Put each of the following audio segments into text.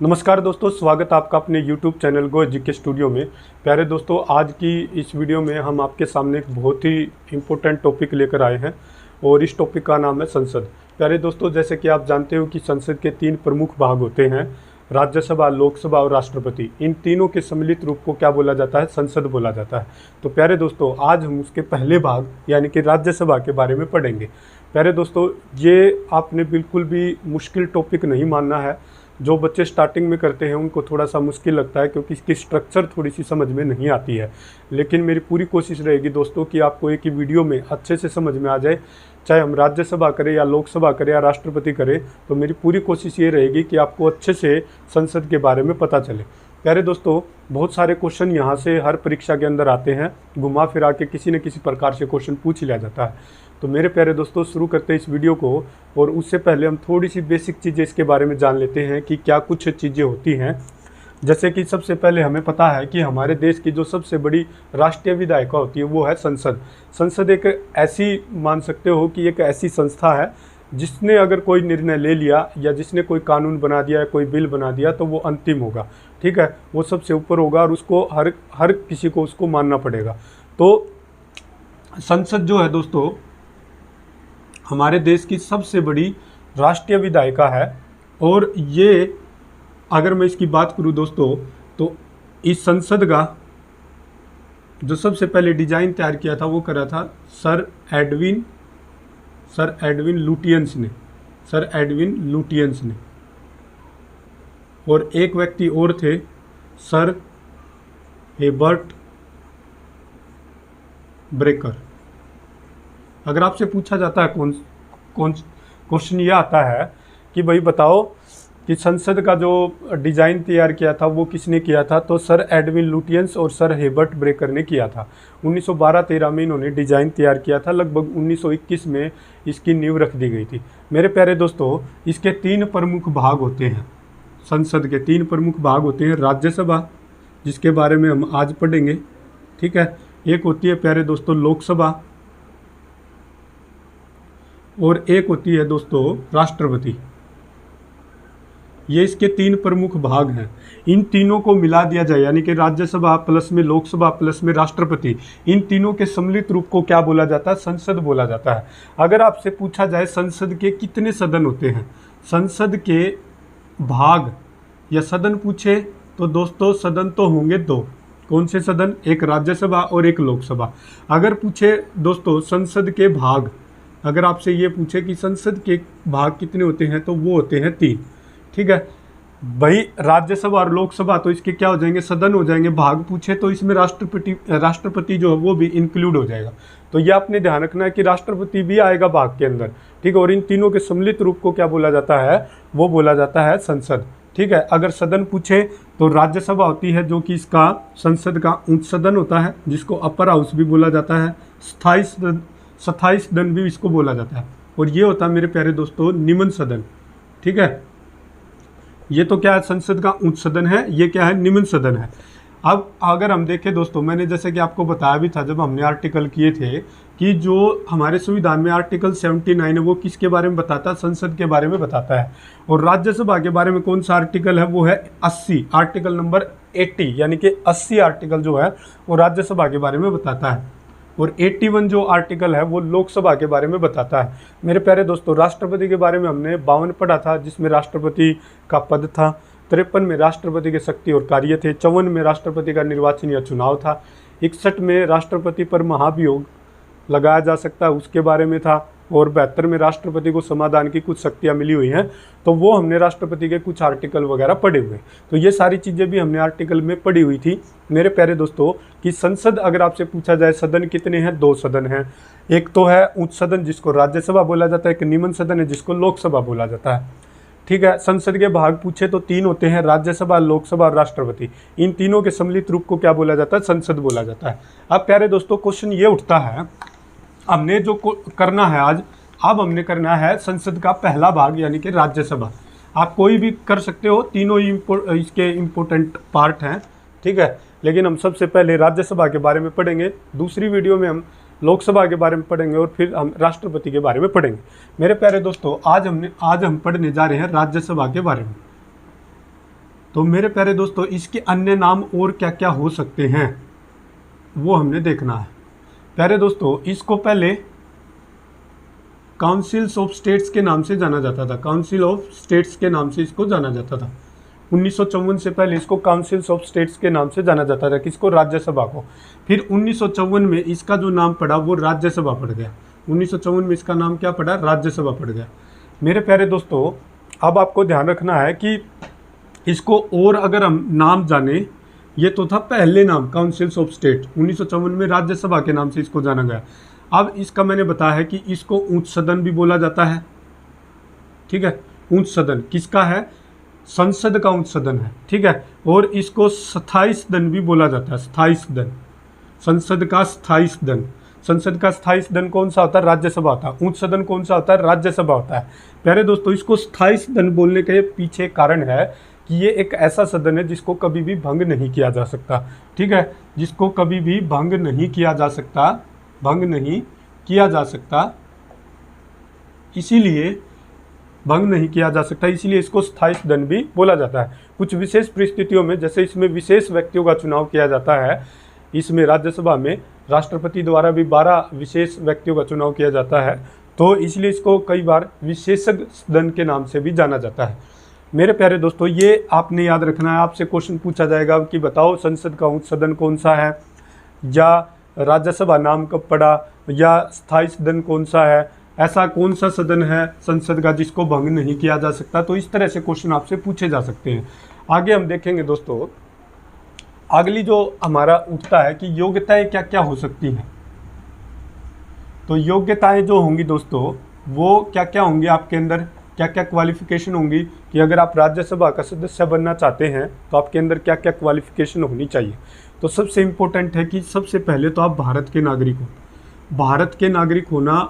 नमस्कार दोस्तों, स्वागत है आपका अपने YouTube चैनल गो एजुके स्टूडियो में। प्यारे दोस्तों, आज की इस वीडियो में हम आपके सामने एक बहुत ही इम्पोर्टेंट टॉपिक लेकर आए हैं और इस टॉपिक का नाम है संसद। प्यारे दोस्तों, जैसे कि आप जानते हो कि संसद के 3 प्रमुख भाग होते हैं, राज्यसभा, लोकसभा और राष्ट्रपति। इन तीनों के सम्मिलित रूप को क्या बोला जाता है? संसद बोला जाता है। तो प्यारे दोस्तों, आज हम उसके पहले भाग यानी कि राज्यसभा के बारे में पढ़ेंगे। प्यारे दोस्तों, ये आपने बिल्कुल भी मुश्किल टॉपिक नहीं मानना है। जो बच्चे स्टार्टिंग में करते हैं उनको थोड़ा सा मुश्किल लगता है क्योंकि इसकी स्ट्रक्चर थोड़ी सी समझ में नहीं आती है, लेकिन मेरी पूरी कोशिश रहेगी दोस्तों कि आपको एक ही वीडियो में अच्छे से समझ में आ जाए। चाहे हम राज्यसभा करें या लोकसभा करें या राष्ट्रपति करें, तो मेरी पूरी कोशिश ये रहेगी कि आपको अच्छे से संसद के बारे में पता चले। प्यारे दोस्तों, बहुत सारे क्वेश्चन यहाँ से हर परीक्षा के अंदर आते हैं, घुमा फिरा के किसी न किसी प्रकार से क्वेश्चन पूछ लिया जाता है। तो मेरे प्यारे दोस्तों, शुरू करते हैं इस वीडियो को। और उससे पहले हम थोड़ी सी बेसिक चीज़ें इसके बारे में जान लेते हैं कि क्या कुछ चीज़ें होती हैं। जैसे कि सबसे पहले हमें पता है कि हमारे देश की जो सबसे बड़ी राष्ट्रीय विधायिका होती है वो है संसद। संसद एक ऐसी, मान सकते हो कि एक ऐसी संस्था है जिसने अगर कोई निर्णय ले लिया या जिसने कोई कानून बना दिया या कोई बिल बना दिया तो वो अंतिम होगा, ठीक है, वो सबसे ऊपर होगा और उसको हर किसी को उसको मानना पड़ेगा। तो संसद जो है दोस्तों, हमारे देश की सबसे बड़ी राष्ट्रीय विधायिका है। और ये, अगर मैं इसकी बात करूं दोस्तों, तो इस संसद का जो सबसे पहले डिजाइन तैयार किया था वो करा था सर एडविन लुटियंस ने। और एक व्यक्ति और थे, सर हेबर्ट ब्रेकर। अगर आपसे पूछा जाता है कौन क्वेश्चन ये आता है कि भाई बताओ कि संसद का जो डिज़ाइन तैयार किया था वो किसने किया था, तो सर एडविन लुटियंस और सर हेबर्ट ब्रेकर ने किया था। 1912-13 में इन्होंने डिज़ाइन तैयार किया था। लगभग 1921 में इसकी नींव रख दी गई थी। मेरे प्यारे दोस्तों, इसके 3 प्रमुख भाग होते हैं। संसद के 3 प्रमुख भाग होते हैं। राज्यसभा, जिसके बारे में हम आज पढ़ेंगे, ठीक है। एक होती है प्यारे दोस्तों लोकसभा और एक होती है दोस्तों राष्ट्रपति। ये इसके 3 प्रमुख भाग हैं। इन तीनों को मिला दिया जाए यानी कि राज्यसभा प्लस में लोकसभा प्लस में राष्ट्रपति, इन तीनों के सम्मिलित रूप को क्या बोला जाता है? संसद बोला जाता है। अगर आपसे पूछा जाए संसद के कितने सदन होते हैं, संसद के भाग या सदन पूछे तो दोस्तों सदन तो होंगे 2। कौन से सदन? एक राज्यसभा और एक लोकसभा। अगर पूछे दोस्तों संसद के भाग, अगर आपसे ये पूछे कि संसद के भाग कितने होते हैं, तो वो होते हैं 3, ठीक है भाई। राज्यसभा और लोकसभा तो इसके क्या हो जाएंगे? सदन हो जाएंगे। भाग पूछे तो इसमें राष्ट्रपति जो है वो भी इंक्लूड हो जाएगा। तो ये आपने ध्यान रखना है कि राष्ट्रपति भी आएगा भाग के अंदर, ठीक है। और इन तीनों के सम्मिलित रूप को क्या बोला जाता है? वो बोला जाता है संसद, ठीक है। अगर सदन पूछे तो राज्यसभा होती है जो कि इसका संसद का उच्च सदन होता है, जिसको अपर हाउस भी बोला जाता है। स्थायी सदन भी इसको बोला जाता है। और ये होता है मेरे प्यारे दोस्तों निम्न सदन, ठीक है। ये तो क्या है? संसद का उच्च सदन है। ये क्या है? निम्न सदन है। अब अगर हम देखें दोस्तों, मैंने जैसे कि आपको बताया भी था जब हमने आर्टिकल किए थे कि जो हमारे संविधान में आर्टिकल 79 है वो किसके बारे में बताता है? संसद के बारे में बताता है। और राज्यसभा के बारे में कौन सा आर्टिकल है? वो है 80, आर्टिकल नंबर 80, यानी कि 80 आर्टिकल जो है वो राज्यसभा के बारे में बताता है। और 81 जो आर्टिकल है वो लोकसभा के बारे में बताता है। मेरे प्यारे दोस्तों, राष्ट्रपति के बारे में हमने 52 पढ़ा था, जिसमें राष्ट्रपति का पद था। 53 में राष्ट्रपति के शक्ति और कार्य थे। 54 में राष्ट्रपति का निर्वाचन या चुनाव था। 61 में राष्ट्रपति पर महाभियोग लगाया जा सकता है, उसके बारे में था। और 72 में राष्ट्रपति को समाधान की कुछ शक्तियाँ मिली हुई हैं, तो वो हमने राष्ट्रपति के कुछ आर्टिकल वगैरह पढ़े हुए। तो ये सारी चीज़ें भी हमने आर्टिकल में पढ़ी हुई थी मेरे प्यारे दोस्तों। कि संसद, अगर आपसे पूछा जाए सदन कितने हैं? 2 सदन हैं। एक तो है उच्च सदन जिसको राज्यसभा बोला जाता है, एक निम्न सदन है जिसको लोकसभा बोला जाता है, ठीक है। संसद के भाग पूछे तो 3 होते हैं, राज्यसभा, लोकसभा और राष्ट्रपति। इन तीनों के सम्मिलित रूप को क्या बोला जाता है? संसद बोला जाता है। अब प्यारे दोस्तों, क्वेश्चन ये उठता है, हमने जो करना है आज, अब हमने करना है संसद का पहला भाग यानी कि राज्यसभा। आप कोई भी कर सकते हो, तीनों ही इसके इम्पोर्टेंट पार्ट हैं, ठीक है। लेकिन हम सबसे पहले राज्यसभा के बारे में पढ़ेंगे। दूसरी वीडियो में हम लोकसभा के बारे में पढ़ेंगे और फिर हम राष्ट्रपति के बारे में पढ़ेंगे। मेरे प्यारे दोस्तों, आज हम पढ़ने जा रहे हैं राज्यसभा के बारे में। तो मेरे प्यारे दोस्तों इसके अन्य नाम और क्या क्या हो सकते हैं वो हमने देखना है। प्यारे दोस्तों इसको पहले काउंसिल्स ऑफ स्टेट्स के नाम से जाना जाता था, काउंसिल ऑफ स्टेट्स के नाम से इसको जाना जाता था। 1954 से पहले इसको काउंसिल्स ऑफ स्टेट्स के नाम से जाना जाता था, किसको, राज्यसभा को। फिर 1954 में इसका जो नाम पड़ा वो राज्यसभा पड़ गया। 1954 में इसका नाम क्या पड़ा, राज्यसभा पड़ गया। मेरे प्यारे दोस्तों अब आपको ध्यान रखना है कि इसको और अगर हम नाम जाने, ये तो था पहले नाम काउंसिल्स ऑफ स्टेट, 1954 में राज्यसभा के नाम से इसको जाना गया। अब इसका मैंने बताया है कि इसको उच्च सदन भी बोला जाता है, ठीक है। उच्च सदन किसका है, संसद का उच्च सदन है, ठीक है। और इसको स्थायी सदन भी बोला जाता है, स्थायी सदन, संसद का स्थायी सदन। संसद का स्थायी सदन कौन सा होता है, राज्यसभा होता है। उच्च सदन कौन सा होता है, राज्यसभा होता है। प्यारे दोस्तों इसको स्थायी सदन बोलने के पीछे कारण है कि ये एक ऐसा सदन है जिसको कभी भी भंग नहीं किया जा सकता, ठीक है, जिसको कभी भी भंग नहीं किया जा सकता, भंग नहीं किया जा सकता, इसीलिए भंग नहीं किया जा सकता, इसीलिए इसको स्थायी सदन भी बोला जाता है। कुछ विशेष परिस्थितियों में, जैसे इसमें विशेष व्यक्तियों का चुनाव किया जाता है, इसमें राज्यसभा में राष्ट्रपति द्वारा भी 12 विशेष व्यक्तियों का चुनाव किया जाता है, तो इसलिए इसको कई बार विशेषज्ञ सदन के नाम से भी जाना जाता है। मेरे प्यारे दोस्तों ये आपने याद रखना है, आपसे क्वेश्चन पूछा जाएगा कि बताओ संसद का उच्च सदन कौन सा है, या राज्यसभा नाम कब पड़ा, या स्थायी सदन कौन सा है, ऐसा कौन सा सदन है संसद का जिसको भंग नहीं किया जा सकता। तो इस तरह से क्वेश्चन आपसे पूछे जा सकते हैं। आगे हम देखेंगे दोस्तों, अगली जो हमारा उठता है कि योग्यताएं क्या क्या हो सकती हैं। तो योग्यताएं जो होंगी दोस्तों वो क्या क्या होंगी, आपके अंदर क्या क्या क्वालिफिकेशन होंगी, कि अगर आप राज्यसभा का सदस्य बनना चाहते हैं तो आपके अंदर क्या क्या क्वालिफिकेशन होनी चाहिए। तो सबसे इम्पोर्टेंट है कि सबसे पहले तो आप भारत के नागरिक हो, भारत के नागरिक होना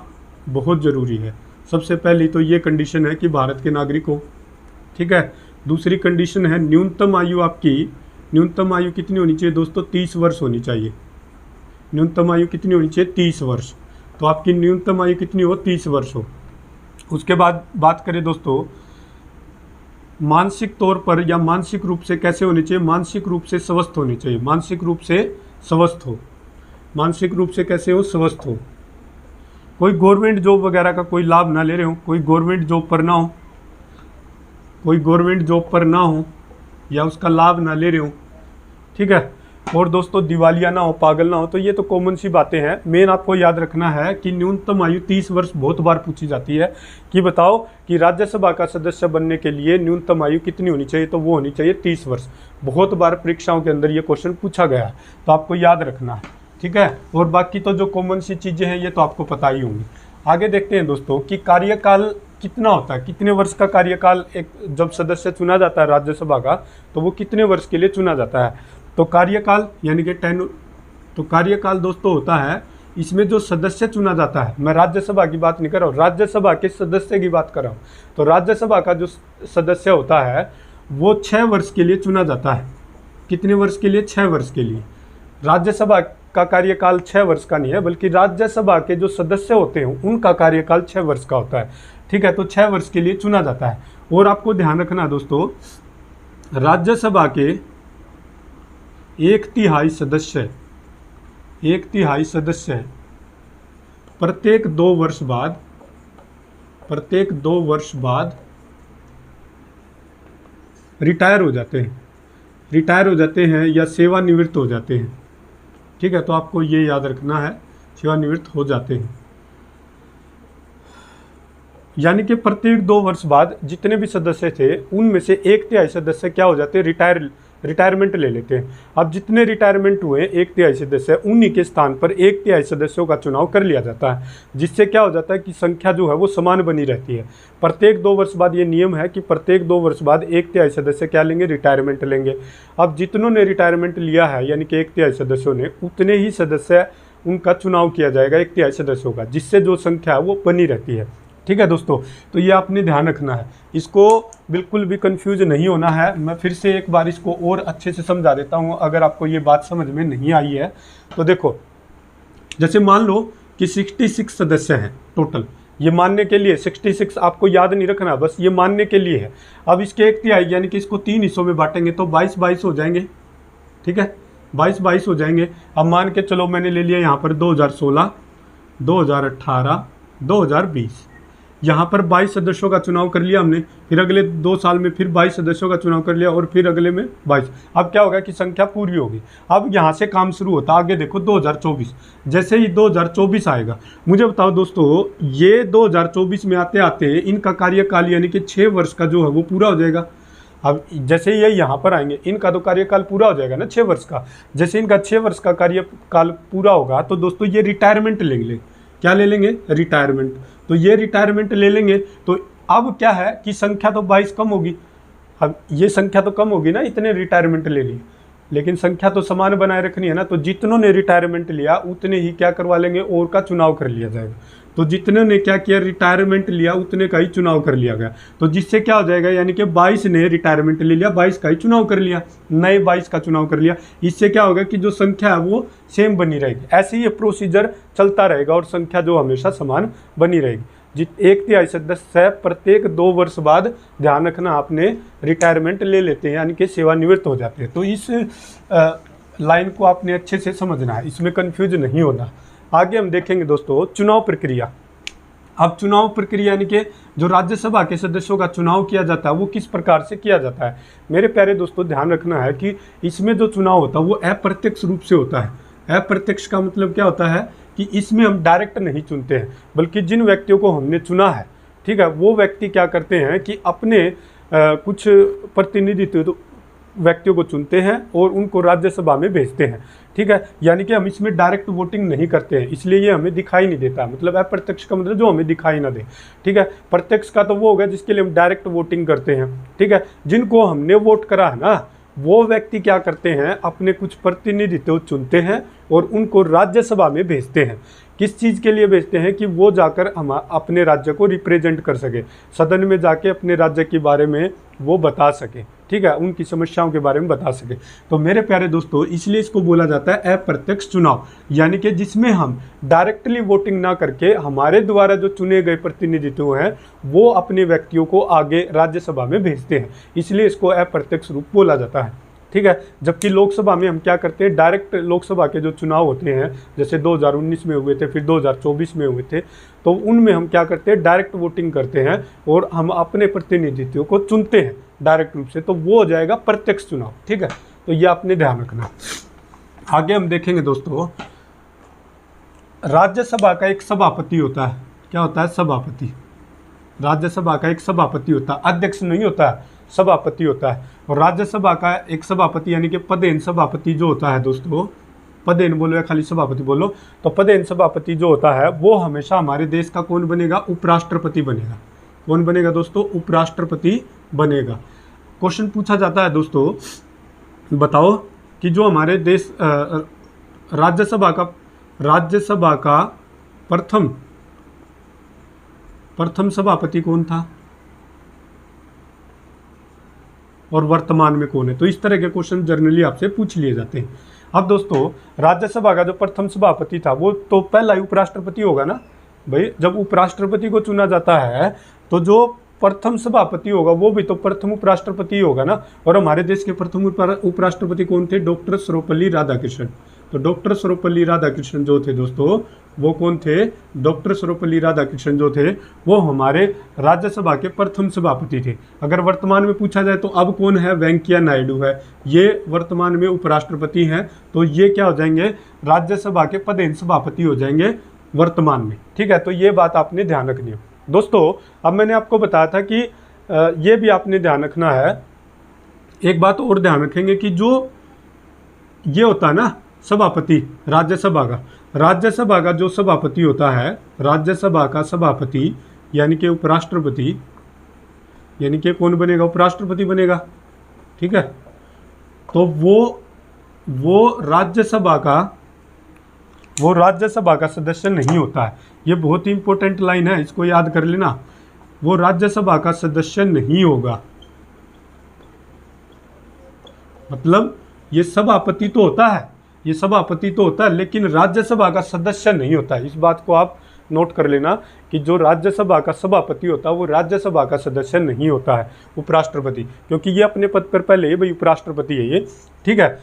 बहुत ज़रूरी है। सबसे पहली तो ये कंडीशन है कि भारत के नागरिक हो, ठीक है। दूसरी कंडीशन है न्यूनतम आयु, आपकी न्यूनतम आयु कितनी होनी चाहिए दोस्तों, 30 वर्ष होनी चाहिए। न्यूनतम आयु कितनी होनी चाहिए, 30 वर्ष। तो आपकी न्यूनतम आयु कितनी हो, 30 वर्ष हो। उसके बाद बात करें दोस्तों मानसिक तौर पर या मानसिक रूप से कैसे होनी चाहिए, मानसिक रूप से स्वस्थ होनी चाहिए, मानसिक रूप से स्वस्थ हो, मानसिक रूप से कैसे हो, स्वस्थ हो। कोई गवर्नमेंट जॉब वगैरह का कोई लाभ ना ले रहे हो, कोई गवर्नमेंट जॉब पर ना हो, कोई गवर्नमेंट जॉब पर ना हो या उसका लाभ ना ले रहे हो, ठीक है। और दोस्तों दिवालिया ना हो, पागल ना हो। तो ये तो कॉमन सी बातें हैं। मेन आपको याद रखना है कि न्यूनतम आयु 30 वर्ष बहुत बार पूछी जाती है कि बताओ कि राज्यसभा का सदस्य बनने के लिए न्यूनतम आयु कितनी होनी चाहिए, तो वो होनी चाहिए 30 वर्ष। बहुत बार परीक्षाओं के अंदर ये क्वेश्चन पूछा गया है, तो आपको याद रखना है, ठीक है। और बाकी तो जो कॉमन सी चीज़ें हैं ये तो आपको पता ही होंगी। आगे देखते हैं दोस्तों कि कार्यकाल कितना होता है, कितने वर्ष का कार्यकाल एक जब सदस्य चुना जाता है राज्यसभा का, तो वो कितने वर्ष के लिए चुना जाता है। तो कार्यकाल यानी कि तो कार्यकाल दोस्तों होता है, इसमें जो सदस्य चुना जाता है, मैं राज्यसभा की बात नहीं कर रहा हूँ, राज्यसभा के सदस्य की बात कर रहा हूँ। तो राज्यसभा का जो सदस्य होता है वो 6 वर्ष के लिए चुना जाता है। कितने वर्ष के लिए, 6 वर्ष के लिए। राज्यसभा का कार्यकाल 6 वर्ष का नहीं है, बल्कि राज्यसभा के जो सदस्य होते हैं उनका कार्यकाल 6 वर्ष का होता है, ठीक है। तो 6 वर्ष के लिए चुना जाता है। और आपको ध्यान रखना दोस्तों, राज्यसभा के 1/3 सदस्य, 1/3 सदस्य प्रत्येक 2 वर्ष बाद, प्रत्येक 2 वर्ष बाद रिटायर हो जाते हैं, रिटायर हो जाते हैं या सेवानिवृत्त हो जाते हैं, ठीक है। तो आपको ये याद रखना है, सेवानिवृत्त हो जाते हैं। यानी कि प्रत्येक 2 वर्ष बाद जितने भी सदस्य थे उनमें से 1/3 सदस्य क्या हो जाते हैं, रिटायरमेंट ले लेते हैं। अब जितने रिटायरमेंट हुए 1/3 सदस्य, उन्हीं के स्थान पर 1/3 सदस्यों का चुनाव कर लिया जाता है, जिससे क्या हो जाता है कि संख्या जो है वो समान बनी रहती है। प्रत्येक 2 वर्ष बाद ये नियम है कि प्रत्येक 2 वर्ष बाद 1/3 सदस्य क्या लेंगे, रिटायरमेंट लेंगे। अब जितनों ने रिटायरमेंट लिया है यानी कि 1/3 सदस्यों ने, उतने ही सदस्य उनका चुनाव किया जाएगा 1/3 सदस्यों का, जिससे जो संख्या है वो बनी रहती है, ठीक है दोस्तों। तो ये आपने ध्यान रखना है, इसको बिल्कुल भी कंफ्यूज नहीं होना है। मैं फिर से एक बार इसको और अच्छे से समझा देता हूँ, अगर आपको ये बात समझ में नहीं आई है तो देखो, जैसे मान लो कि 66 सदस्य हैं टोटल, ये मानने के लिए 66 आपको याद नहीं रखना, बस ये मानने के लिए है। अब इसके 1/3 यानी कि इसको 3 हिस्सों में बांटेंगे तो 22-22 हो जाएंगे, ठीक है, 22-22 हो जाएंगे। अब मान के चलो मैंने ले लिया यहाँ पर 2016, 2018, 2020, यहाँ पर 22 सदस्यों का चुनाव कर लिया हमने, फिर अगले 2 साल में फिर 22 सदस्यों का चुनाव कर लिया और फिर अगले में 22। अब क्या होगा कि संख्या पूरी होगी। अब यहाँ से काम शुरू होता है, आगे देखो 2024, जैसे ही 2024 आएगा, मुझे बताओ दोस्तों, ये 2024 में आते आते इनका कार्यकाल यानी कि 6 वर्ष का जो है वो पूरा हो जाएगा। अब जैसे ये यहाँ पर आएंगे, इनका तो कार्यकाल पूरा हो जाएगा ना 6 वर्ष का। जैसे इनका 6 वर्ष का कार्यकाल पूरा होगा तो दोस्तों ये रिटायरमेंट ले लेंगे। क्या ले लेंगे? रिटायरमेंट। तो ये रिटायरमेंट ले लेंगे तो अब क्या है कि संख्या तो 22 कम होगी। अब ये संख्या तो कम होगी ना, इतने रिटायरमेंट ले लिए, लेकिन संख्या तो समान बनाए रखनी है ना। तो जितनों ने रिटायरमेंट लिया उतने ही क्या करवा लेंगे, और का चुनाव कर लिया जाएगा। तो जितने ने क्या किया, रिटायरमेंट लिया, उतने का ही चुनाव कर लिया गया। तो जिससे क्या हो जाएगा, यानी कि 22 ने रिटायरमेंट ले लिया, 22 का ही चुनाव कर लिया, नए 22 का चुनाव कर लिया। इससे क्या होगा कि जो संख्या है वो सेम बनी रहेगी। ऐसे ही ये प्रोसीजर चलता रहेगा और संख्या जो हमेशा समान बनी रहेगी। 1/3 सदस्य है, प्रत्येक 2 वर्ष बाद ध्यान रखना आपने रिटायरमेंट ले लेते हैं, यानी कि सेवानिवृत्त हो जाते हैं। तो इस लाइन को आपने अच्छे से समझना है, इसमें कंफ्यूज नहीं होना। आगे हम देखेंगे दोस्तों चुनाव प्रक्रिया। अब चुनाव प्रक्रिया यानी कि जो राज्यसभा के सदस्यों का चुनाव किया जाता है वो किस प्रकार से किया जाता है। मेरे प्यारे दोस्तों ध्यान रखना है कि इसमें जो चुनाव होता है वो अप्रत्यक्ष रूप से होता है। अप्रत्यक्ष का मतलब क्या होता है कि इसमें हम डायरेक्ट नहीं चुनते हैं, बल्कि जिन व्यक्तियों को हमने चुना है, ठीक है, वो व्यक्ति क्या करते हैं कि अपने कुछ प्रतिनिधित्व व्यक्तियों को चुनते हैं और उनको राज्यसभा में भेजते हैं, ठीक है। यानी कि हम इसमें डायरेक्ट वोटिंग नहीं करते हैं, इसलिए ये हमें दिखाई नहीं देता। मतलब अप्रत्यक्ष का मतलब जो हमें दिखाई ना दे, ठीक है। प्रत्यक्ष का तो वो होगा जिसके लिए हम डायरेक्ट वोटिंग करते हैं, ठीक है। जिनको हमने वोट करा है ना, वो व्यक्ति क्या करते हैं, अपने कुछ प्रतिनिधित्व चुनते हैं और उनको राज्यसभा में भेजते हैं। किस चीज़ के लिए भेजते हैं कि वो जाकर हम अपने राज्य को रिप्रेजेंट कर सके, सदन में जाके अपने राज्य के बारे में वो बता सके, ठीक है, उनकी समस्याओं के बारे में बता सके। तो मेरे प्यारे दोस्तों इसलिए इसको बोला जाता है अप्रत्यक्ष चुनाव, यानी कि जिसमें हम डायरेक्टली वोटिंग ना करके हमारे द्वारा जो चुने गए प्रतिनिधित्व हैं वो अपने व्यक्तियों को आगे राज्यसभा में भेजते हैं, इसलिए इसको अप्रत्यक्ष रूप बोला जाता है, ठीक है। जबकि लोकसभा में हम क्या करते हैं, डायरेक्ट लोकसभा के जो चुनाव होते हैं जैसे 2019 में हुए थे, फिर 2024 में हुए थे, तो उनमें हम क्या करते हैं, डायरेक्ट वोटिंग करते हैं और हम अपने प्रतिनिधित्व को चुनते हैं डायरेक्ट रूप से। तो वो हो जाएगा प्रत्यक्ष चुनाव, ठीक है। तो ये आपने ध्यान रखना। आगे हम देखेंगे दोस्तों, राज्यसभा का एक सभापति होता है। क्या होता है? सभापति। राज्यसभा का एक सभापति होता है, अध्यक्ष नहीं होता है, सभापति होता है। और राज्यसभा का एक सभापति यानी कि पदेन सभापति जो होता है दोस्तों, पदेन बोलो या खाली सभापति बोलो, तो पदेन सभापति जो होता है वो हमेशा हमारे देश का कौन बनेगा? उपराष्ट्रपति बनेगा। कौन बनेगा दोस्तों? उपराष्ट्रपति बनेगा। क्वेश्चन पूछा जाता है दोस्तों, बताओ कि जो हमारे देश राज्यसभा का प्रथम सभापति कौन था और वर्तमान में कौन है? तो इस तरह के क्वेश्चन जनरली आपसे पूछ लिए जाते हैं। अब दोस्तों राज्यसभा का जो प्रथम सभापति था वो तो पहला ही उपराष्ट्रपति होगा ना भाई। जब उपराष्ट्रपति को चुना जाता है तो जो प्रथम सभापति होगा वो भी तो प्रथम उपराष्ट्रपति होगा ना। और हमारे देश के प्रथम उपराष्ट्रपति कौन थे? डॉक्टर सर्वपल्ली राधाकृष्णन। तो डॉक्टर सर्वपल्ली राधाकृष्णन जो थे दोस्तों वो कौन थे? डॉक्टर सर्वपल्ली राधाकृष्णन जो थे वो हमारे राज्यसभा के प्रथम सभापति थे। अगर वर्तमान में पूछा जाए तो अब कौन है? वेंकैया नायडू है, ये वर्तमान में उपराष्ट्रपति हैं। तो ये क्या हो जाएंगे? राज्यसभा के पदेन सभापति हो जाएंगे वर्तमान में, ठीक है। तो ये बात आपने ध्यान रखनी है दोस्तों। अब मैंने आपको बताया था कि ये भी आपने ध्यान रखना है। एक बात और ध्यान रखेंगे कि जो ये होता है ना सभापति राज्यसभा का जो सभापति होता है, राज्यसभा का सभापति यानी कि उपराष्ट्रपति, यानी कि कौन बनेगा? उपराष्ट्रपति बनेगा, ठीक है। तो वो राज्यसभा का सदस्य नहीं होता है। ये बहुत ही इंपॉर्टेंट लाइन है, इसको याद कर लेना। वो राज्यसभा का सदस्य नहीं होगा, मतलब ये सभापति तो होता है, लेकिन राज्यसभा का सदस्य नहीं होता है। इस बात को आप नोट कर लेना कि जो राज्यसभा का सभापति होता है वो राज्यसभा का सदस्य नहीं होता है, उपराष्ट्रपति, क्योंकि ये अपने पद पर पहले ही भाई उपराष्ट्रपति है ये, ठीक है।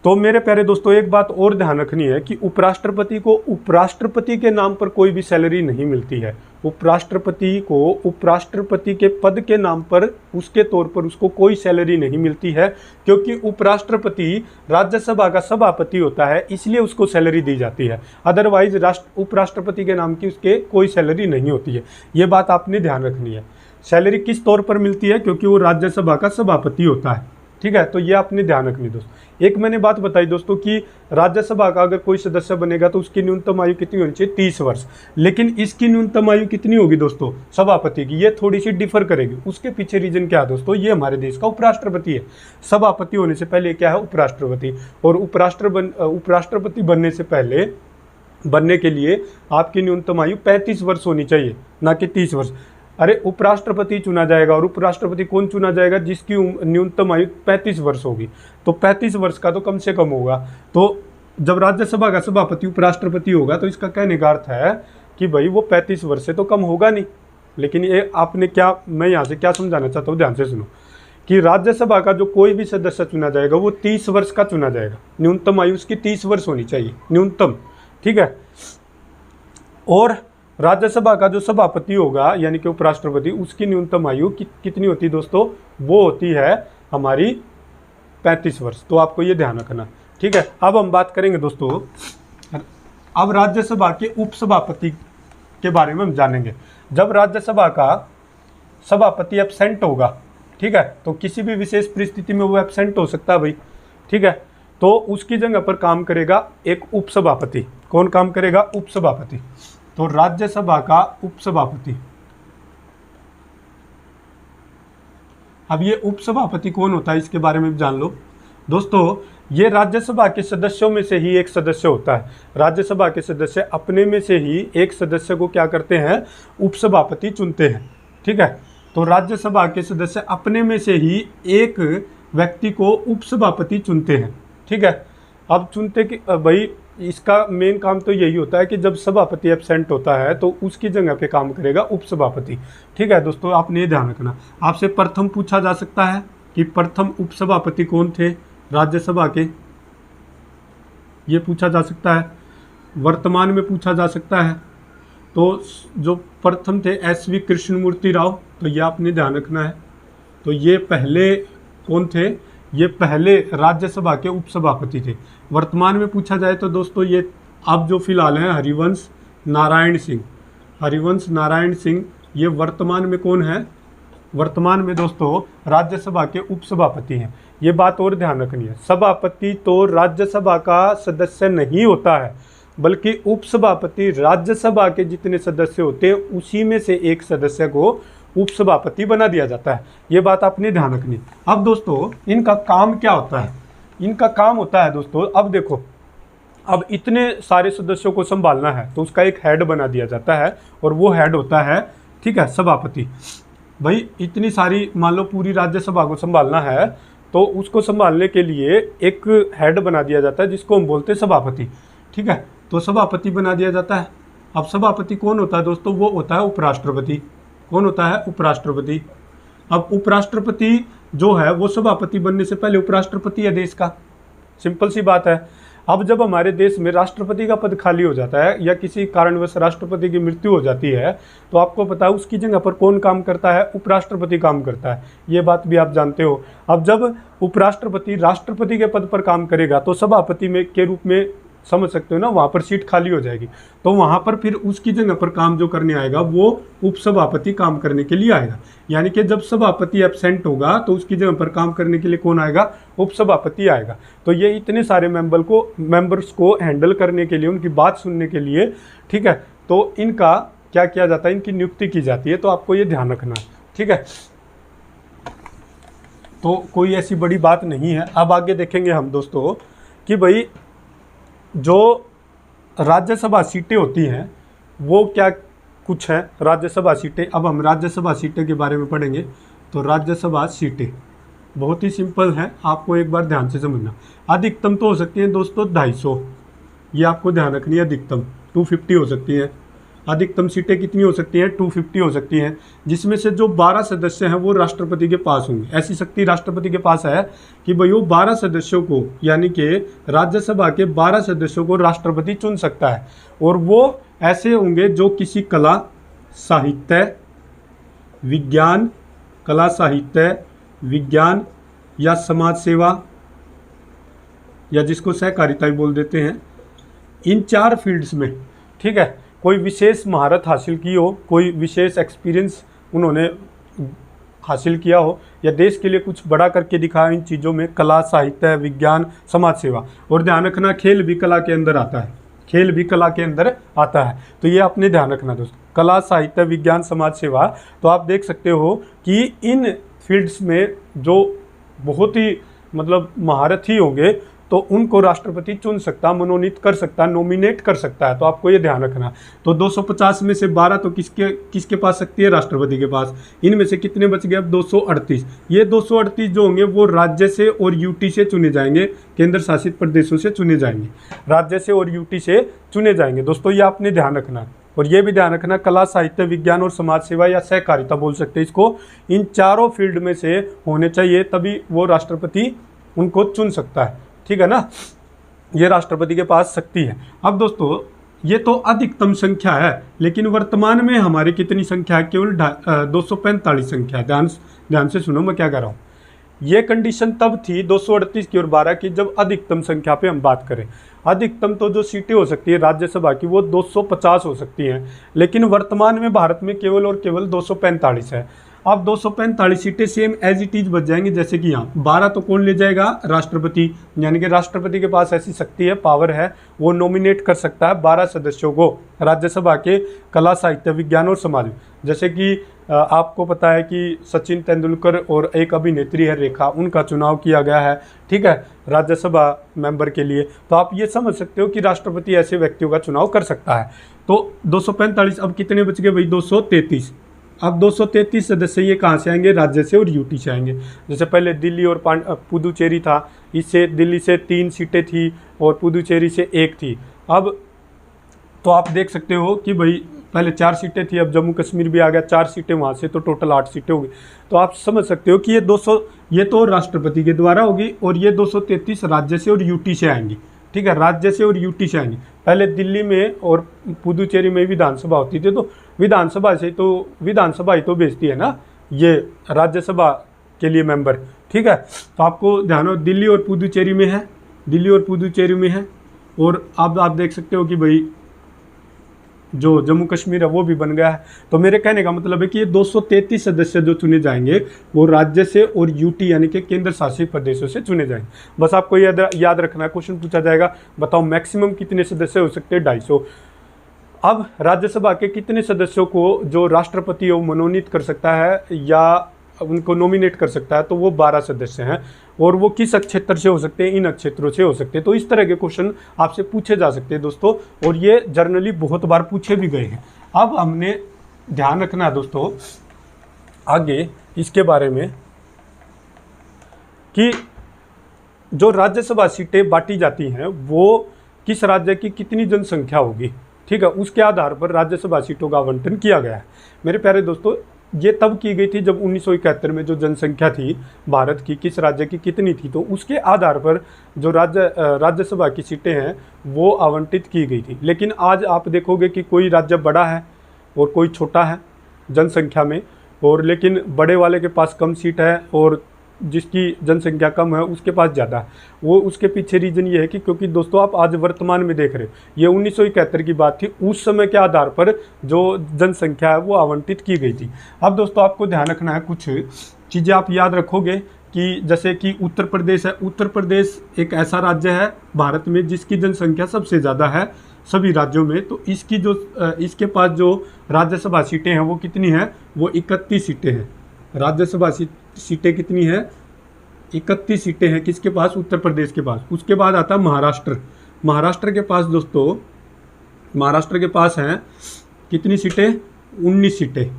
तो मेरे प्यारे दोस्तों एक बात और ध्यान रखनी है कि उपराष्ट्रपति को उपराष्ट्रपति के नाम पर कोई भी सैलरी नहीं मिलती है। उपराष्ट्रपति को उपराष्ट्रपति के पद के नाम पर उसके तौर पर उसको कोई सैलरी नहीं मिलती है, क्योंकि उपराष्ट्रपति राज्यसभा का सभापति होता है, इसलिए उसको सैलरी दी जाती है। अदरवाइज उपराष्ट्रपति के नाम की उसके कोई सैलरी नहीं होती है। ये बात आपने ध्यान रखनी है। सैलरी किस तौर पर मिलती है? क्योंकि वो राज्यसभा का सभापति होता है, ठीक है। तो ये आपने ध्यान रखनी दोस्तों। एक मैंने बात बताई दोस्तों कि राज्यसभा का अगर कोई सदस्य बनेगा तो उसकी न्यूनतम आयु कितनी होनी चाहिए? 30 वर्ष। लेकिन इसकी न्यूनतम आयु कितनी होगी दोस्तों सभापति की? ये थोड़ी सी डिफर करेगी। उसके पीछे रीजन क्या है दोस्तों? ये हमारे देश का उपराष्ट्रपति है। सभापति होने से पहले क्या है? उपराष्ट्रपति। और उपराष्ट्रपति बनने से पहले बनने के लिए आपकी न्यूनतम आयु 35 वर्ष होनी चाहिए, ना कि 30 वर्ष। अरे उपराष्ट्रपति चुना जाएगा, और उपराष्ट्रपति कौन चुना जाएगा? जिसकी न्यूनतम आयु 35 वर्ष होगी। तो 35 वर्ष का तो कम से कम होगा। तो जब राज्यसभा का सभापति उपराष्ट्रपति होगा तो इसका कहने का अर्थ है कि भाई वो 35 वर्ष से तो कम होगा नहीं। लेकिन ये आपने क्या, मैं यहाँ से क्या समझाना चाहता हूँ, ध्यान से सुनो कि राज्यसभा का जो कोई भी सदस्य चुना जाएगा वो 30 वर्ष का चुना जाएगा। न्यूनतम आयु उसकी 30 वर्ष होनी चाहिए, न्यूनतम, ठीक है। और राज्यसभा का जो सभापति होगा यानी कि उपराष्ट्रपति, उसकी न्यूनतम आयु कितनी होती है दोस्तों? वो होती है हमारी 35 वर्ष। तो आपको ये ध्यान रखना, ठीक है। अब हम बात करेंगे दोस्तों, अब राज्यसभा के उपसभापति के बारे में हम जानेंगे। जब राज्यसभा का सभापति एब्सेंट होगा, ठीक है, तो किसी भी विशेष परिस्थिति में वो एब्सेंट हो सकता है भाई, ठीक है। तो उसकी जगह पर काम करेगा एक उपसभापति। कौन काम करेगा? उपसभापति। तो राज्यसभा का उपसभापति। अब ये उपसभापति कौन होता है इसके बारे में भी जान लो दोस्तों। ये राज्यसभा के सदस्यों में से ही एक सदस्य होता है। राज्यसभा के सदस्य अपने में से ही एक सदस्य को क्या करते हैं? उपसभापति चुनते हैं, ठीक है। तो राज्यसभा के सदस्य अपने में से ही एक व्यक्ति को उपसभापति चुनते हैं, ठीक है। अब चुनते कि भाई इसका मेन काम तो यही होता है कि जब सभापति एब्सेंट होता है तो उसकी जगह पे काम करेगा उपसभापति, ठीक है दोस्तों। आपने ये ध्यान रखना। आपसे प्रथम पूछा जा सकता है कि प्रथम उपसभापति कौन थे राज्यसभा के, ये पूछा जा सकता है। वर्तमान में पूछा जा सकता है। तो जो प्रथम थे SV कृष्णमूर्ति राव, तो ये आपने ध्यान रखना है। तो ये पहले कौन थे? ये पहले राज्यसभा के उपसभापति थे। वर्तमान में पूछा जाए तो दोस्तों ये अब जो फिलहाल हैं हरिवंश नारायण सिंह। हरिवंश नारायण सिंह ये वर्तमान में कौन है? वर्तमान में दोस्तों राज्यसभा के उपसभापति हैं। ये बात और ध्यान रखनी है, सभापति तो राज्यसभा का सदस्य नहीं होता है, बल्कि उपसभापति राज्यसभा के जितने सदस्य होते हैं उसी में से एक सदस्य को उपसभापति बना दिया जाता है। ये बात आपने ध्यान रखनी। अब दोस्तों इनका काम क्या होता है? इनका काम होता है दोस्तों, अब देखो, अब इतने सारे सदस्यों को संभालना है तो उसका एक हेड बना दिया जाता है, और वो हेड होता है, ठीक है, सभापति। भाई इतनी सारी, मान लो पूरी राज्यसभा को संभालना है तो उसको संभालने के लिए एक हेड बना दिया जाता है जिसको हम बोलते हैं सभापति, ठीक है। तो सभापति बना दिया जाता है। अब सभापति कौन होता है दोस्तों? वो होता है उपराष्ट्रपति। कौन होता है? उपराष्ट्रपति। अब उपराष्ट्रपति जो है वो सभापति बनने से पहले उपराष्ट्रपति है देश का, सिंपल सी बात है। अब जब हमारे देश में राष्ट्रपति का पद खाली हो जाता है या किसी कारणवश राष्ट्रपति की मृत्यु हो जाती है तो आपको पता है उसकी जगह पर कौन काम करता है? उपराष्ट्रपति काम करता है। ये बात भी आप जानते हो। अब जब उपराष्ट्रपति राष्ट्रपति के पद पर काम करेगा तो सभापति में के रूप में समझ सकते हो ना, वहाँ पर सीट खाली हो जाएगी। तो वहाँ पर फिर उसकी जगह पर काम जो करने आएगा वो उपसभापति काम करने के लिए आएगा। यानी कि जब सभापति एब्सेंट होगा तो उसकी जगह पर काम करने के लिए कौन आएगा? उपसभापति आएगा। तो ये इतने सारे मेंबर्स को हैंडल करने के लिए, उनकी बात सुनने के लिए, ठीक है, तो इनका क्या किया जाता है? इनकी नियुक्ति की जाती है। तो आपको ये ध्यान रखना, ठीक है। तो कोई ऐसी बड़ी बात नहीं है। अब आगे देखेंगे हम दोस्तों कि भाई जो राज्यसभा सीटें होती हैं वो क्या कुछ है राज्यसभा सीटें। अब हम राज्यसभा सीटें के बारे में पढ़ेंगे। तो राज्यसभा सीटें बहुत ही सिंपल है, आपको एक बार ध्यान से समझना। अधिकतम तो हो सकती है दोस्तों 250, ये आपको ध्यान रखनी है। अधिकतम 250 हो सकती है। अधिकतम सीटें कितनी हो सकती हैं, 250 हो सकती हैं, जिसमें से जो 12 सदस्य हैं वो राष्ट्रपति के पास होंगे। ऐसी शक्ति राष्ट्रपति के पास है कि भाई वो 12 सदस्यों को, यानी कि राज्यसभा के 12 सदस्यों को राष्ट्रपति चुन सकता है। और वो ऐसे होंगे जो किसी कला, साहित्य, विज्ञान, कला, साहित्य, विज्ञान या समाज सेवा, या जिसको सहकारिता भी बोल देते हैं, इन 4 फील्ड्स में, ठीक है, कोई विशेष महारत हासिल की हो, कोई विशेष एक्सपीरियंस उन्होंने हासिल किया हो, या देश के लिए कुछ बड़ा करके दिखाया इन चीज़ों में, कला, साहित्य, विज्ञान, समाज सेवा। और ध्यान रखना, खेल भी कला के अंदर आता है, खेल भी कला के अंदर आता है। तो ये आपने ध्यान रखना दोस्तों, कला, साहित्य, विज्ञान, समाज सेवा। तो आप देख सकते हो कि इन फील्ड्स में जो बहुत ही मतलब महारथी होंगे तो उनको राष्ट्रपति चुन सकता, मनोनीत कर सकता, नॉमिनेट कर सकता है। तो आपको ये ध्यान रखना। तो 250 में से 12 तो किसके पास शक्ति है, राष्ट्रपति के पास। इनमें से कितने बच गए अब, 238। ये 238 जो होंगे वो राज्य से और यूटी से चुने जाएंगे, केंद्र शासित प्रदेशों से चुने जाएंगे, राज्य से और यूटी से चुने जाएंगे। दोस्तों ये आपने ध्यान रखना। और ये भी ध्यान रखना, कला, साहित्य, विज्ञान और समाज सेवा या सहकारिता बोल सकते हैं इसको, इन चारों फील्ड में से होने चाहिए, तभी वो राष्ट्रपति उनको चुन सकता है। ठीक है ना, ये राष्ट्रपति के पास शक्ति है। अब दोस्तों ये तो अधिकतम संख्या है, लेकिन वर्तमान में हमारी कितनी संख्या है, केवल 245 संख्या है। ध्यान से सुनो मैं क्या कह रहा हूँ। ये कंडीशन तब थी 238 की और 12 की, जब अधिकतम संख्या पे हम बात करें। अधिकतम तो जो सीटें हो सकती है राज्यसभा की वो 250 हो सकती हैं, लेकिन वर्तमान में भारत में केवल और केवल 245 है। अब 245 सीटें सेम एज इट इज बच जाएंगी जैसे कि यहाँ। 12 तो कौन ले जाएगा, राष्ट्रपति, यानी कि राष्ट्रपति के पास ऐसी शक्ति है, पावर है, वो नॉमिनेट कर सकता है 12 सदस्यों को राज्यसभा के कला, साहित्य, विज्ञान और समाज। जैसे कि आपको पता है कि सचिन तेंदुलकर और एक अभिनेत्री है रेखा, उनका चुनाव किया गया है, ठीक है, राज्यसभा मेंबर के लिए। तो आप ये समझ सकते हो कि राष्ट्रपति ऐसे व्यक्तियों का चुनाव कर सकता है। तो 245, अब कितने बच गए भाई, 233। अब 233 सदस्य ये कहाँ से आएंगे, राज्य से और यूटी से आएंगे। जैसे पहले दिल्ली और पुदुचेरी था, इससे दिल्ली से 3 सीटें थी और पुदुचेरी से 1 थी। अब तो आप देख सकते हो कि भाई पहले 4 सीटें थी, अब जम्मू कश्मीर भी आ गया, 4 सीटें वहाँ से, तो टोटल 8 सीटें होगी। तो आप समझ सकते हो कि ये 200 ये तो राष्ट्रपति के द्वारा होगी और ये 233 राज्य से और यूटी से आएंगी। ठीक है, राज्य से और यूटी से आएंगी। पहले दिल्ली में और पुदुचेरी में विधानसभा होती थी, तो विधानसभा ही तो भेजती है ना ये राज्यसभा के लिए मेंबर। ठीक है, तो आपको ध्यान हो, दिल्ली और पुदुचेरी में है, दिल्ली और पुदुचेरी में है। और अब आप देख सकते हो कि भाई जो जम्मू कश्मीर है वो भी बन गया है। तो मेरे कहने का मतलब है कि ये 233 सदस्य जो चुने जाएंगे वो राज्य से और यूटी यानी कि केंद्र शासित प्रदेशों से चुने जाएंगे। बस आपको याद रखना है, क्वेश्चन पूछा जाएगा, बताओ मैक्सिमम कितने सदस्य हो सकते हैं, 250। अब राज्यसभा के कितने सदस्यों को जो राष्ट्रपति वो मनोनीत कर सकता है या उनको नॉमिनेट कर सकता है, तो वो 12 सदस्य हैं। और वो किस क्षेत्र से हो सकते हैं, इन क्षेत्रों से हो सकते हैं। तो इस तरह के क्वेश्चन आपसे पूछे जा सकते हैं दोस्तों, और ये जनरली बहुत बार पूछे भी गए हैं। अब हमने ध्यान रखना है दोस्तों आगे इसके बारे में कि जो राज्यसभा सीटें बांटी जाती हैं वो किस राज्य की कितनी जनसंख्या होगी, ठीक है, उसके आधार पर राज्यसभा सीटों का आवंटन किया गया है। मेरे प्यारे दोस्तों, ये तब की गई थी जब 1971 में जो जनसंख्या थी भारत की, किस राज्य की कितनी थी, तो उसके आधार पर जो राज्यसभा की सीटें हैं वो आवंटित की गई थी। लेकिन आज आप देखोगे कि कोई राज्य बड़ा है और कोई छोटा है जनसंख्या में, और लेकिन बड़े वाले के पास कम सीट है और जिसकी जनसंख्या कम है उसके पास ज़्यादा है। वो उसके पीछे रीज़न ये है कि क्योंकि दोस्तों आप आज वर्तमान में देख रहे हो, ये 1971 की बात थी, उस समय के आधार पर जो जनसंख्या है वो आवंटित की गई थी। अब दोस्तों आपको ध्यान रखना है, कुछ चीज़ें आप याद रखोगे कि जैसे कि उत्तर प्रदेश है, उत्तर प्रदेश एक ऐसा राज्य है भारत में जिसकी जनसंख्या सबसे ज़्यादा है सभी राज्यों में। तो इसकी जो इसके पास जो राज्यसभा सीटें हैं वो कितनी हैं, वो 31 सीटें हैं। राज्यसभा सीटें कितनी हैं, 31 सीटें हैं किसके पास, उत्तर प्रदेश के पास। उसके बाद आता है महाराष्ट्र। महाराष्ट्र के पास दोस्तों, महाराष्ट्र के पास हैं कितनी सीटें, 19 सीटें।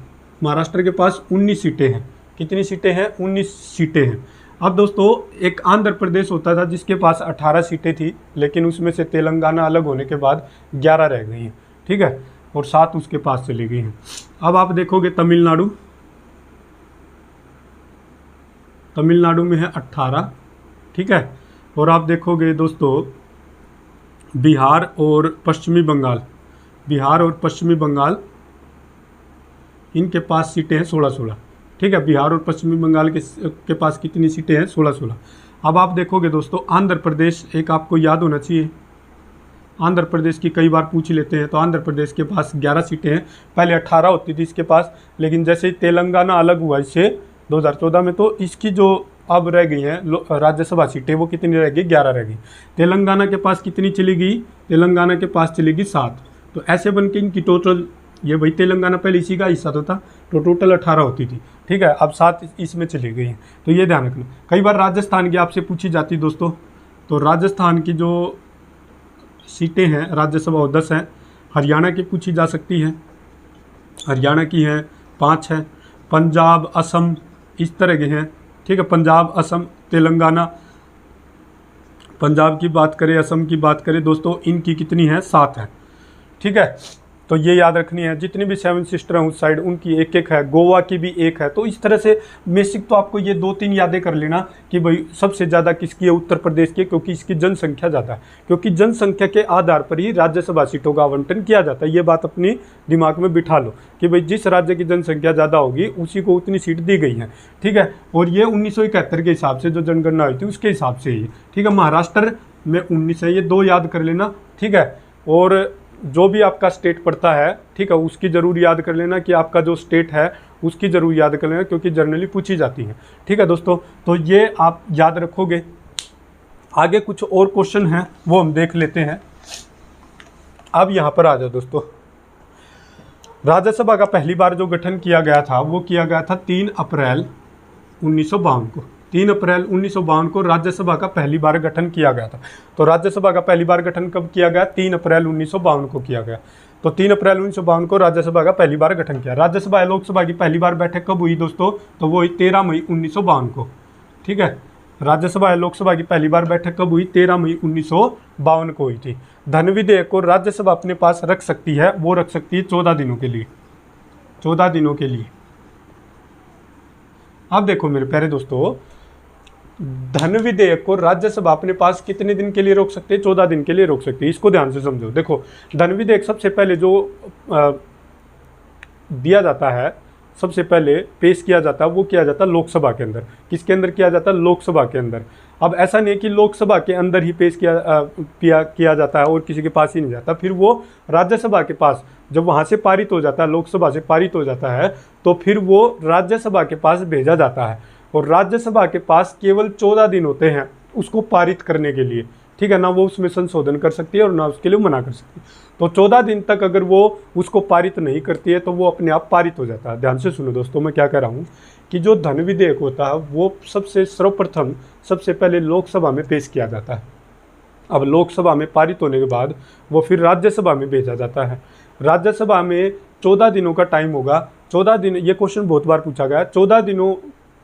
महाराष्ट्र के पास 19 सीटें हैं। कितनी सीटें हैं, 19 सीटें हैं। अब दोस्तों एक आंध्र प्रदेश होता था जिसके पास 18 सीटें थी, लेकिन उसमें से तेलंगाना अलग होने के बाद 11 रह गई हैं। ठीक है, और 7 उसके पास चली गई हैं। अब आप देखोगे तमिलनाडु में है 18, ठीक है। और आप देखोगे दोस्तों बिहार और पश्चिमी बंगाल इनके पास सीटें हैं 16-16, ठीक है। बिहार और पश्चिमी बंगाल के पास कितनी सीटें हैं? 16-16। अब आप देखोगे दोस्तों आंध्र प्रदेश, एक आपको याद होना चाहिए, आंध्र प्रदेश की कई बार पूछ लेते हैं। तो आंध्र प्रदेश के पास 11 सीटें हैं, पहले 18 होती थी इसके पास, लेकिन जैसे ही तेलंगाना अलग हुआ इससे 2014 में, तो इसकी जो अब रह गई हैं राज्यसभा सीटें वो कितनी रह गई? 11 रह गई। तेलंगाना के पास कितनी चली गई? तेलंगाना के पास चली गई 7। तो ऐसे बन के इनकी टोटल, ये भाई तेलंगाना पहले इसी का हिस्सा तो था, तो टोटल 18 होती थी, ठीक है। अब 7 इसमें चली गई हैं, तो ये ध्यान रखना। कई बार राजस्थान की आपसे पूछी जाती दोस्तों, तो राजस्थान की जो सीटें हैं राज्यसभा 10 हैं। हरियाणा की पूछी जा सकती है, हरियाणा की हैं 5 हैं। पंजाब, असम इस तरह के हैं, ठीक है। पंजाब, असम, तेलंगाना, पंजाब की बात करें, असम की बात करें दोस्तों, इनकी कितनी है? 7 है, ठीक है। तो ये याद रखनी है। जितनी भी 7 सिस्टर हैं उस साइड, उनकी 1-1 है, गोवा की भी 1 है। तो इस तरह से बेसिक तो आपको ये 2-3 यादें कर लेना कि भाई सबसे ज़्यादा किसकी है? उत्तर प्रदेश की, क्योंकि इसकी जनसंख्या ज़्यादा है, क्योंकि जनसंख्या के आधार पर ही राज्यसभा सीटों का आवंटन किया जाता है। ये बात अपनी दिमाग में बिठा लो कि भाई जिस राज्य की जनसंख्या ज़्यादा होगी उसी को उतनी सीट दी गई है, ठीक है। और ये 1971 के हिसाब से जो जनगणना हुई थी उसके हिसाब से ही, ठीक है। महाराष्ट्र में 19 है, ये 2 याद कर लेना, ठीक है। और जो भी आपका स्टेट पड़ता है, ठीक है, उसकी ज़रूर याद कर लेना कि आपका जो स्टेट है उसकी ज़रूर याद कर लेना, क्योंकि जनरली पूछी जाती है, ठीक है दोस्तों। तो ये आप याद रखोगे। आगे कुछ और क्वेश्चन हैं वो हम देख लेते हैं। अब यहाँ पर आ जाओ दोस्तों, राज्यसभा का पहली बार जो गठन किया गया था वो किया गया था 3 अप्रैल 1952 को। 3 अप्रैल 1952 को राज्यसभा का पहली बार गठन किया गया था। तो राज्यसभा का पहली बार गठन कब किया गया? 3 अप्रैल 1952 को किया गया। तो 3 अप्रैल 1952 को राज्यसभा का पहली बार गठन किया। राज्यसभा लोकसभा की पहली बार बैठक कब हुई दोस्तों? तो वो हुई 13 मई 1952 को, ठीक है। राज्यसभा लोकसभा की पहली बार बैठक कब हुई? 13 मई 1952 को हुई थी। धन विधेयक को राज्यसभा अपने पास रख सकती है, वो रख सकती है 14 दिनों के लिए, 14 दिनों के लिए। अब देखो मेरे प्यारे दोस्तों, धन विधेयक को राज्यसभा अपने पास कितने दिन के लिए रोक सकते हैं? 14 दिन के लिए रोक सकते हैं। इसको ध्यान से समझो। देखो धन विधेयक सबसे पहले जो दिया जाता है, सबसे पहले पेश किया जाता है, वो किया जाता है लोकसभा के अंदर। किसके अंदर किया जाता है? लोकसभा के अंदर। अब ऐसा नहीं है कि लोकसभा के अंदर ही पेश किया जाता है और किसी के पास ही नहीं जाता, फिर वो राज्यसभा के पास, जब वहाँ से पारित हो जाता है, लोकसभा से पारित हो जाता है, तो फिर वो राज्यसभा के पास भेजा जाता है। और राज्यसभा के पास केवल 14 दिन होते हैं उसको पारित करने के लिए, ठीक है ना। वो उसमें संशोधन कर सकती है और ना उसके लिए मना कर सकती है। तो 14 दिन तक अगर वो उसको पारित नहीं करती है तो वो अपने आप पारित हो जाता है। ध्यान से सुनो दोस्तों, मैं क्या कह रहा हूँ कि जो धन विधेयक होता है वो सर्वप्रथम सबसे पहले लोकसभा में पेश किया जाता है। अब लोकसभा में पारित होने के बाद वो फिर राज्यसभा में भेजा जाता है। राज्यसभा में 14 दिनों का टाइम होगा। 14 दिन, ये क्वेश्चन बहुत बार पूछा गया, 14 दिनों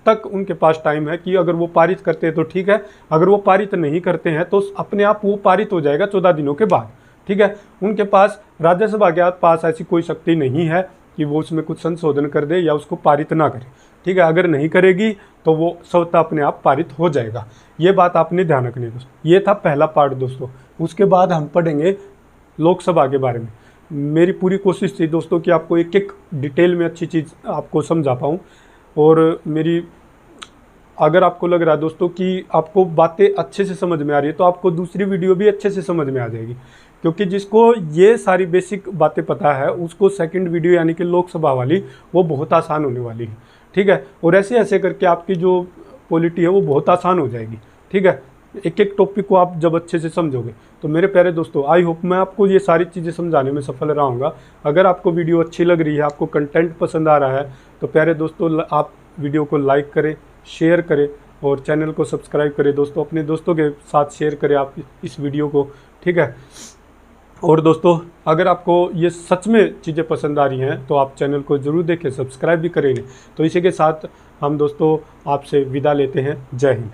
तक उनके पास टाइम है कि अगर वो पारित करते हैं तो ठीक है, अगर वो पारित नहीं करते हैं तो अपने आप वो पारित हो जाएगा 14 दिनों के बाद, ठीक है। उनके पास, राज्यसभा के पास ऐसी कोई शक्ति नहीं है कि वो उसमें कुछ संशोधन कर दे या उसको पारित ना करे, ठीक है। अगर नहीं करेगी तो वो स्वतः अपने आप पारित हो जाएगा। ये बात आपने ध्यान रखनी है दोस्तों। ये था पहला पार्ट दोस्तों। उसके बाद हम पढ़ेंगे लोकसभा के बारे में। मेरी पूरी कोशिश थी दोस्तों कि आपको एक एक डिटेल में अच्छी चीज़ आपको समझा पाऊँ। और मेरी, अगर आपको लग रहा है दोस्तों कि आपको बातें अच्छे से समझ में आ रही है तो आपको दूसरी वीडियो भी अच्छे से समझ में आ जाएगी, क्योंकि जिसको ये सारी बेसिक बातें पता है उसको सेकंड वीडियो यानी कि लोकसभा वाली वो बहुत आसान होने वाली है, ठीक है। और ऐसे ऐसे करके आपकी जो पॉलिटी है वो बहुत आसान हो जाएगी, ठीक है। एक एक टॉपिक को आप जब अच्छे से समझोगे तो मेरे प्यारे दोस्तों, आई होप मैं आपको ये सारी चीज़ें समझाने में सफल रहा हूँगा। अगर आपको वीडियो अच्छी लग रही है, आपको कंटेंट पसंद आ रहा है, तो प्यारे दोस्तों आप वीडियो को लाइक करें, शेयर करें और चैनल को सब्सक्राइब करें दोस्तों। अपने दोस्तों के साथ शेयर करें आप इस वीडियो को, ठीक है। और दोस्तों अगर आपको ये सच में चीज़ें पसंद आ रही हैं तो आप चैनल को ज़रूर देखें, सब्सक्राइब भी करेंगे। तो इसी के साथ हम दोस्तों आपसे विदा लेते हैं। जय हिंद।